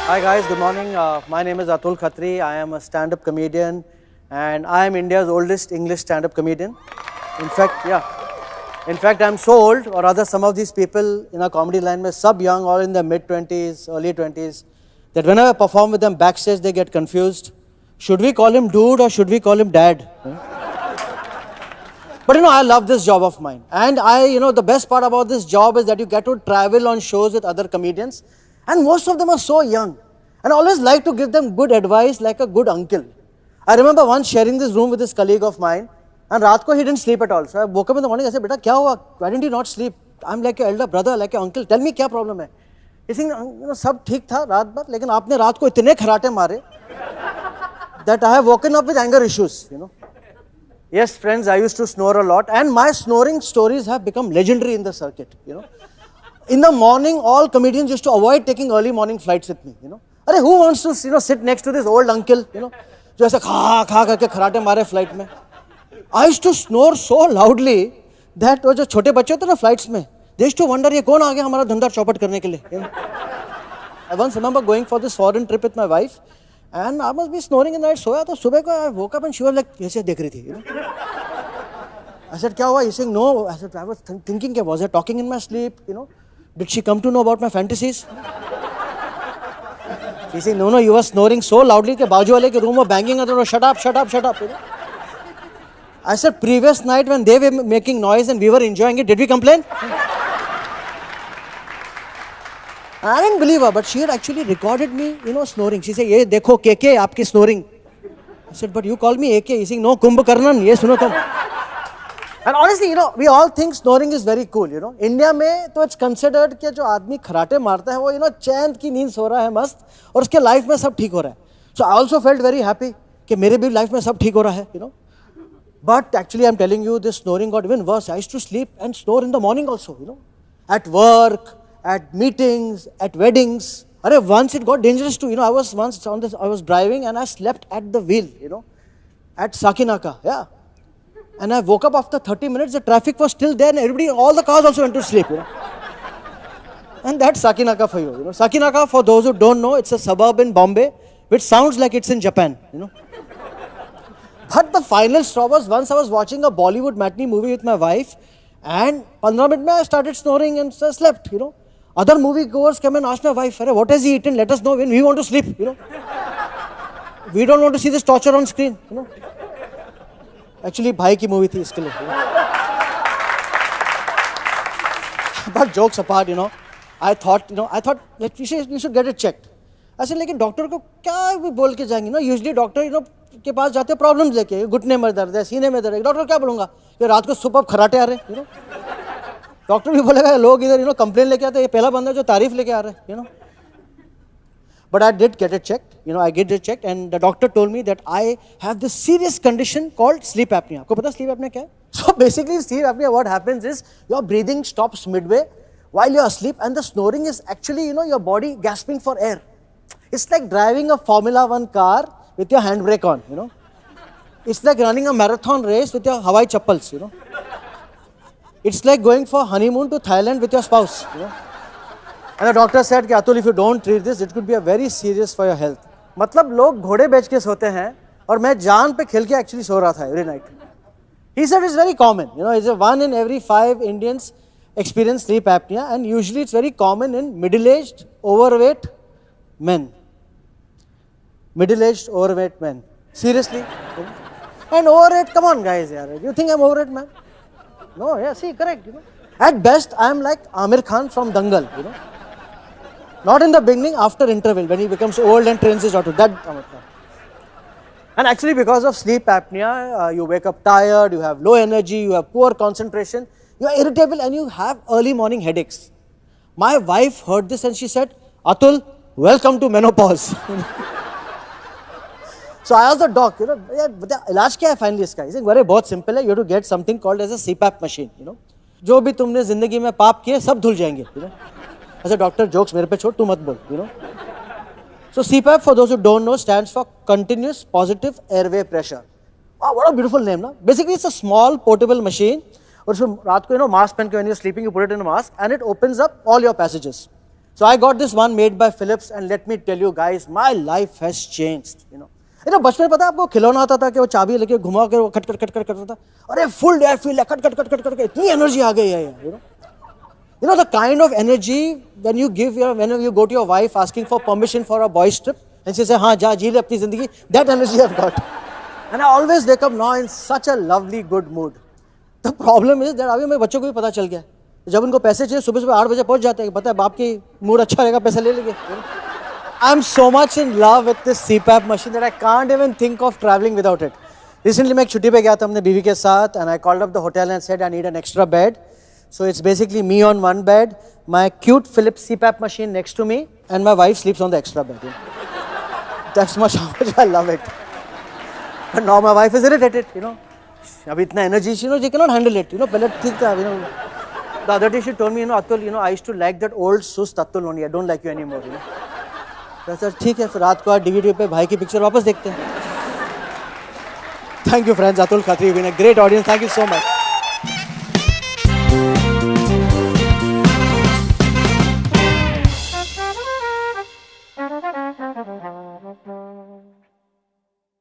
Hi guys, good morning. My name is Atul Khatri. I am a stand-up comedian and I am India's oldest English stand-up comedian. In fact, I'm so old, or rather some of these people in our comedy line में सब young or in their mid-20s, early 20s, that whenever I perform with them backstage, they get confused. Should we call him dude or should we call him dad? But I love this job of mine. And the best part about this job is that you get to travel on shows with other comedians. And most of them are so young. And I always like to give them good advice like a good uncle. I remember once sharing this room with this colleague of mine. And रात को he didn't sleep at all. So I woke up in the morning. I said, "Beta, क्या हुआ? Why didn't you not sleep? I'm like your elder brother, like your uncle. Tell me क्या problem है?" He said, सब ठीक था रात भर, लेकिन आपने रात को इतने खराटे मारे that I have woken up with anger issues. Yes, friends, I used to snore a lot, and my snoring stories have become legendary in the circuit. In the morning, all comedians used to avoid taking early morning flights with me. अरे who wants to sit next to this old uncle? जो ऐसा खा खा करके खराटे मारे flight में. I used to snore so loudly that वो जो छोटे बच्चे होते ना फ्लाइट्स में, they used to wonder ये कौन आ गया हमारा धंधा चौपट करने के लिए. I once remember going for this foreign trip with my wife, and I must be snoring in the night. सोया तो सुबह को I woke up and she was like ऐसे देख रही थी. I said क्या हुआ? He saying no. I said I was thinking was I talking in my sleep? Did she come to know about my fantasies? She saying no, you were snoring so loudly कि बाजू वाले के room में banging at shut up. I said previous night when they were making noise and we were enjoying it, did we complain? I didn't believe her, but she had actually recorded me, snoring. She said, "ये देखो KK आपकी snoring." I said, "But you call me AK." He said, "No, Kumbhakarnan, ये सुनो तुम." And honestly, we all think snoring is very cool. India में तो it's considered कि जो आदमी खराटे मारता है वो चैन की नींद सो रहा है मस्त और उसके लाइफ में सब ठीक हो रहा है. So I also felt very happy कि मेरे भी लाइफ में सब ठीक हो रहा है. But actually, I'm telling you, this snoring got even worse. I used to sleep and snore in the morning also. At work, at meetings, at weddings. Once it got dangerous too. I was once I was driving and I slept at the wheel. At Sakinaka. Yeah. And I woke up after 30 minutes, the traffic was still there and all the cars also went to sleep. And that's Sakinaka for you. Sakinaka, for those who don't know, it's a suburb in Bombay, which sounds like it's in Japan. But the final straw was once I was watching a Bollywood matinee movie with my wife, and 15 minutes I started snoring and slept. Other movie goers come and ask my wife, "What has he eaten? Let us know when we want to sleep." We don't want to see this torture on screen. Actually, भाई की movie थी इसके लिए. But jokes apart, I thought that we should get it checked. I said, लेकिन doctor को क्या बोल के जाएंगे? Usually डॉक्टर के पास जाते हैं प्रॉब्लम्स लेके, घुटने में दर्द है, सीने में दर्द है. डॉक्टर क्या बोलूँगा कि रात को सुबह खराटे आ रहे हैं. डॉक्टर भी बोलेगा लोग इधर कंप्लेन लेके आते हैं, ये पहला बंदा जो तारीफ लेके आ रहा है. But I did get it checked. I get it checked, and the doctor told me that I have this serious condition called sleep apnea. आपको पता sleep apnea क्या है? So basically, sleep apnea, what happens is your breathing stops midway while you're asleep, and the snoring is actually, your body gasping for air. It's like driving a Formula 1 car with your handbrake on. It's like running a marathon race with your Hawaii chappals. It's like going for honeymoon to Thailand with your spouse. And the doctor said, Atul, if you don't treat this, it could be a very serious for your health. मतलब लोग घोड़े बेच के सोते हैं और मैं जान पे खेल के actually सो रहा था every night. He said it's very common. It's 1 in every 5 Indians experience sleep apnea, and usually it's very common in middle-aged, overweight men. Middle-aged, overweight men. Seriously. And overweight, come on guys. You think I'm overweight, man? No, yeah, see, correct. At best, I'm like Amir Khan from Dangal. Not in the beginning, after interval, when he becomes old and trains his daughter. That Amir Khan. And actually, because of sleep apnea, you wake up tired, you have low energy, you have poor concentration, you are irritable, and you have early morning headaches. My wife heard this and she said, Atul, welcome to menopause. So I asked the doc, इलाज क्या है finally इसका? He said, very बहुत simple है. You have to get something called as a CPAP machine. जो भी तुमने जिंदगी में पाप किए सब धुल जाएंगे. I said, doctor, jokes मेरे पे छोड़, तू मत बोल. So CPAP, for those who don't know, stands for Continuous Positive Airway Pressure. Wow, what a beautiful name, na? Basically, it's a small portable machine. और उसमें रात को mask पहन के when you're sleeping, you put it in a mask and it opens up all your passages. So I got this one made by Philips, and let me tell you guys, my life has changed. बचपन में पता है आपको खिलौना आता था कि वो चाबी लेके घुमा के वो खट खट खट खट करता था, अरे फुल एयर फील है, खट खट खट खट खट, इतनी एनर्जी आ गई है यार. You know the kind of energy when you go to your wife asking for permission for a boys trip and she says, हाँ जा जी ले अपनी जिंदगी, that energy I've got. And I always wake up now in such a lovely good mood. The problem is that अभी मेरे बच्चों को भी पता चल गया, जब उनको पैसे चाहिए सुबह सुबह 8 बजे पहुंच जाते हैं, पता है बाप की मूड अच्छा रहेगा पैसे ले लेंगे. I'm so much in love with this CPAP machine that I can't even think of traveling without it. Recently मैं एक छुट्टी पे गया था अपने बीवी के साथ, and I called up the hotel and said I need an extra bed. So it's basically me on one bed, my cute Philips CPAP machine next to me, and my wife sleeps on the extra bed. That's how much I love it. But now my wife is irritated, Abhi itna energy, she cannot handle it, pehle theek tha, The other day she told me, Atul, I used to like that old sust Atul only, I don't like you anymore, So I said, ठीक है, फिर रात को DVD पे भाई की picture वापस देखते हैं. Thank you friends, Atul Khatri, you've been a great audience, thank you so much.